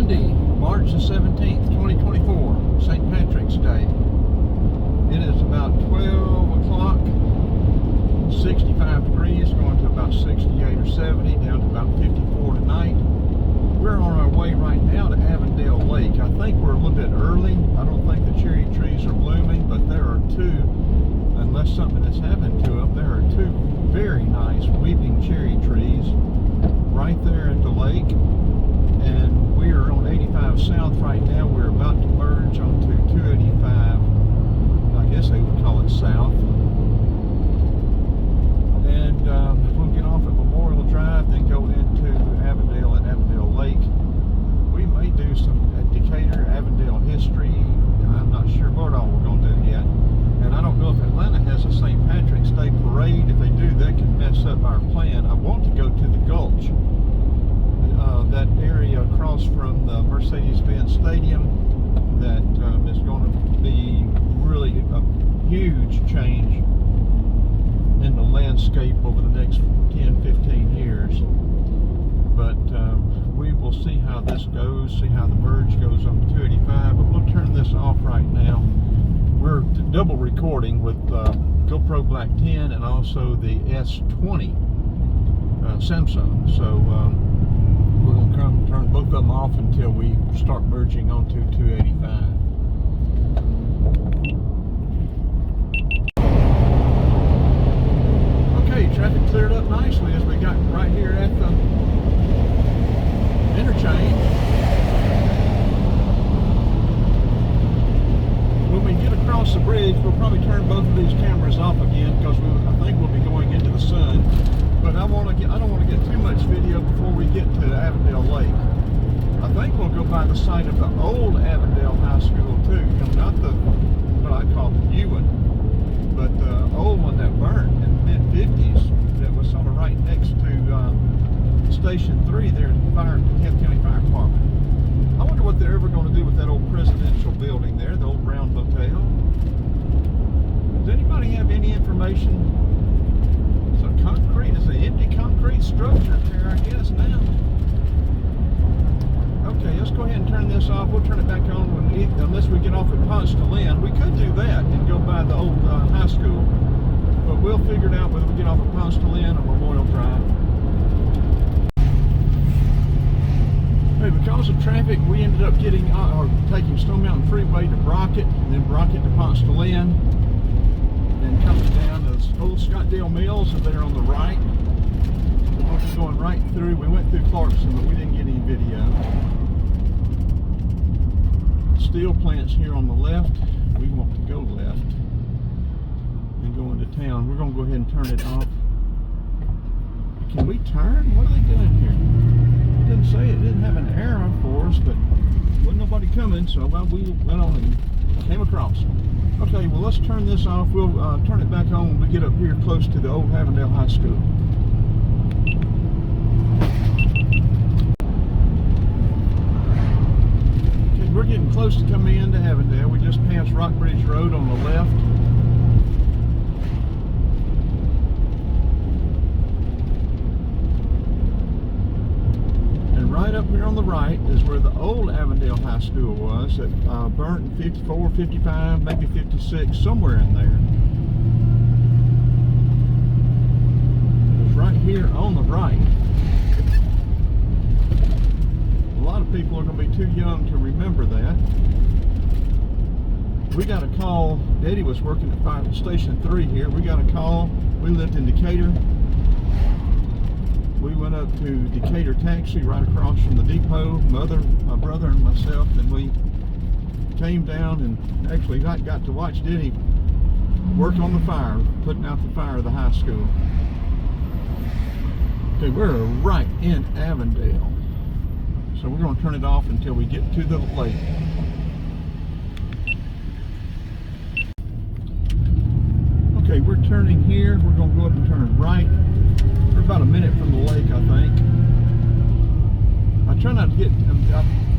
Monday, March the 17th, 2024, St. Patrick's Day. It is about 12 o'clock, 65 degrees, going to about 68 or 70, down to about 54 tonight. We're on our way right now to Avondale Lake. I think we're a little bit early. I don't think the cherry trees are blooming, but there are two, unless something has happened to them, there are two very nice weeping cherry trees right there at the lake. And we are on 85 South right now. We're about to merge onto 285. I guess they would call it South. And we'll get off at Memorial Drive, then go into Avondale at Avondale Lake. We may do some Decatur, Avondale history. I'm not sure what all we're going to do yet. And I don't know if Atlanta has a St. Patrick's Day parade. If they do, that can mess up our plan. I want to go to the Gulch. That area across from the Mercedes-Benz Stadium, that is going to be really a huge change in the landscape over the next 10-15 years. But we will see how this goes, see how the merge goes on 285, but we'll turn this off right now. We're double recording with GoPro Black 10 and also the S20 Samsung, so we're going to turn both of them off until we start merging onto 285. Okay, traffic cleared up nicely as we got right here at the interchange. When we get across the bridge, we'll probably turn both of these cameras off again because I think we'll be going into the sun. But I don't want to get too much video before we get to Avondale Lake. I think we'll go by the site of the old Avondale High School too. Not the what I call the new one, but the old one that burned in the mid-50s. That was sort of right next to Station 3 there at the Kent County Fire Department. I wonder what they're ever going to do with that old presidential building there, the old Brown Motel. Does anybody have any information? Concrete is an empty concrete structure there, I guess, now. Okay, let's go ahead and turn this off. We'll turn it back on unless we get off at Ponce de Leon. We could do that and go by the old high school, but we'll figure it out whether we get off at Ponce de Leon or Memorial Drive. Hey, because of traffic, we ended up taking Stone Mountain Freeway to Brockett, and then Brockett to Ponce de Leon. And coming down to old Scottdale Mills and there on the right. We're going right through. We went through Clarkson, but we didn't get any video. Steel plants here on the left. We want to go left and go into town. We're going to go ahead and turn it off. Can we turn? What are they doing here? It didn't say it didn't have an arrow for us, but wasn't nobody coming, so we went on and came across. Okay, well, let's turn this off. We'll turn it back on when we get up here close to the old Avondale High School. Okay, we're getting close to coming into Avondale. We just passed Rockbridge Road on the left. Right up here on the right is where the old Avondale High School was. That burnt in 54, 55, maybe 56, somewhere in there. It was right here on the right. A lot of people are going to be too young to remember that. We got a call. Daddy was working at Fire Station 3 here. We got a call. We lived in Decatur. We went up to Decatur Taxi right across from the depot, my brother and myself, and we came down and actually got to watch Denny work on the fire, putting out the fire of the high school. Okay, we're right in Avondale. So we're going to turn it off until we get to the lake. Okay, we're turning here. We're going to go up and turn right. We're about a minute from the lake, I think. I try not to get,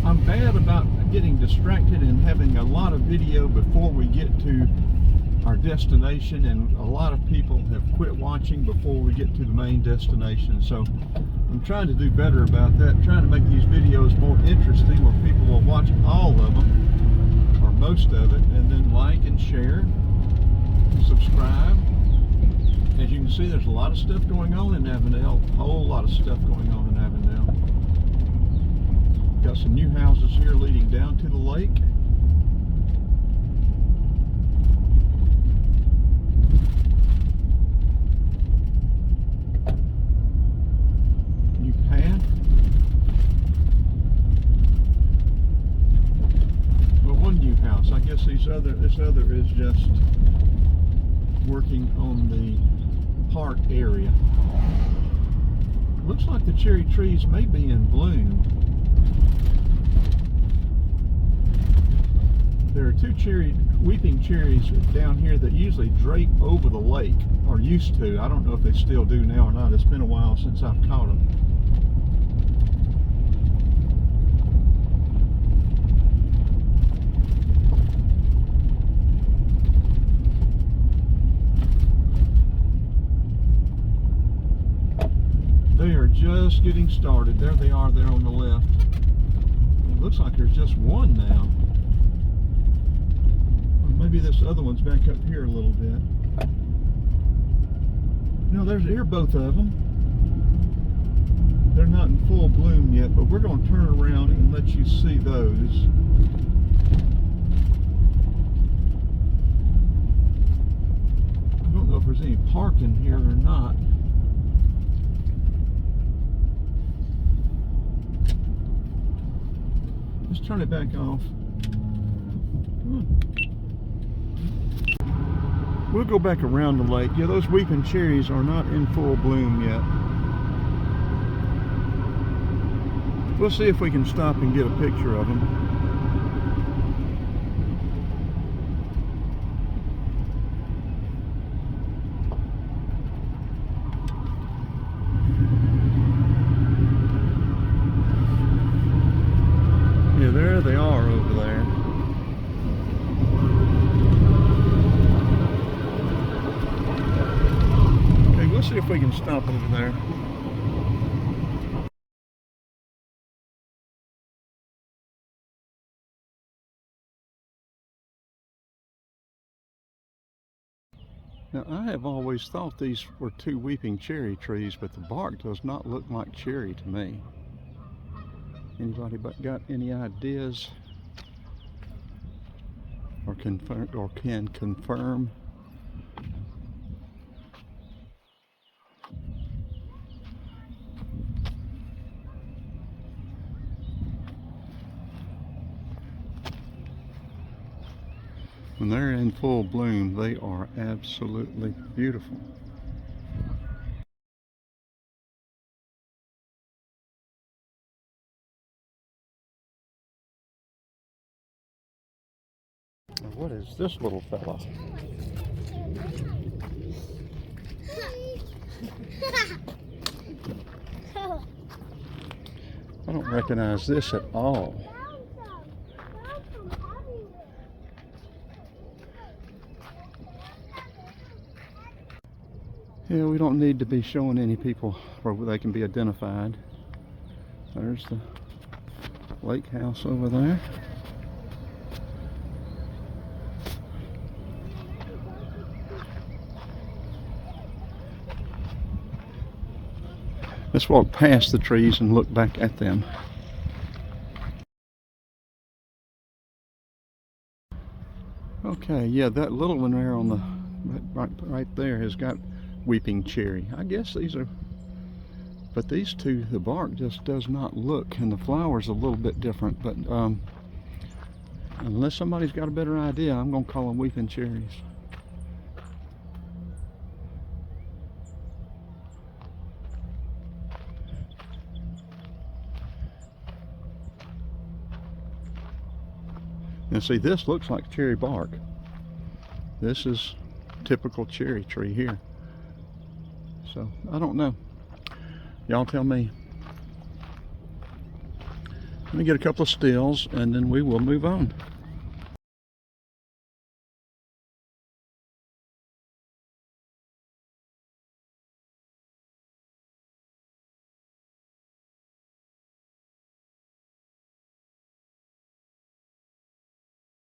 I'm bad about getting distracted and having a lot of video before we get to our destination, and a lot of people have quit watching before we get to the main destination. So I'm trying to do better about that, trying to make these videos more interesting where people will watch all of them, or most of it, and then like and share, and subscribe. As you can see, there's a lot of stuff going on in Avondale, a whole lot of stuff going on in Avondale. Got some new houses here leading down to the lake. New path. Well, one new house. I guess this other is just working on the park area. Looks like the cherry trees may be in bloom. There are two weeping cherries down here that usually drape over the lake, or used to. I don't know if they still do now or not. It's been a while since I've caught them. They are just getting started. There they are there on the left. It looks like there's just one now. Maybe this other one's back up here a little bit. No, here are both of them. They're not in full bloom yet, but we're going to turn around and let you see those. I don't know if there's any parking here or not. Let's turn it back off. We'll go back around the lake. Yeah, those weeping cherries are not in full bloom yet. We'll see if we can stop and get a picture of them. Yeah, there they are over there. Let's see if we can stop over there. Now, I have always thought these were two weeping cherry trees, but the bark does not look like cherry to me. Anybody got any ideas or can confirm? When they're in full bloom, they are absolutely beautiful. Now, what is this little fella? I don't recognize this at all. Yeah, we don't need to be showing any people where they can be identified. There's the lake house over there. Let's walk past the trees and look back at them. Okay, yeah, that little one there on the right there has got weeping cherry. I guess these are, but these two, the bark just does not look, and the flower's a little bit different, but unless somebody's got a better idea, I'm gonna call them weeping cherries. And see, this looks like cherry bark. This is typical cherry tree here. So, I don't know. Y'all tell me. Let me get a couple of stills and then we will move on.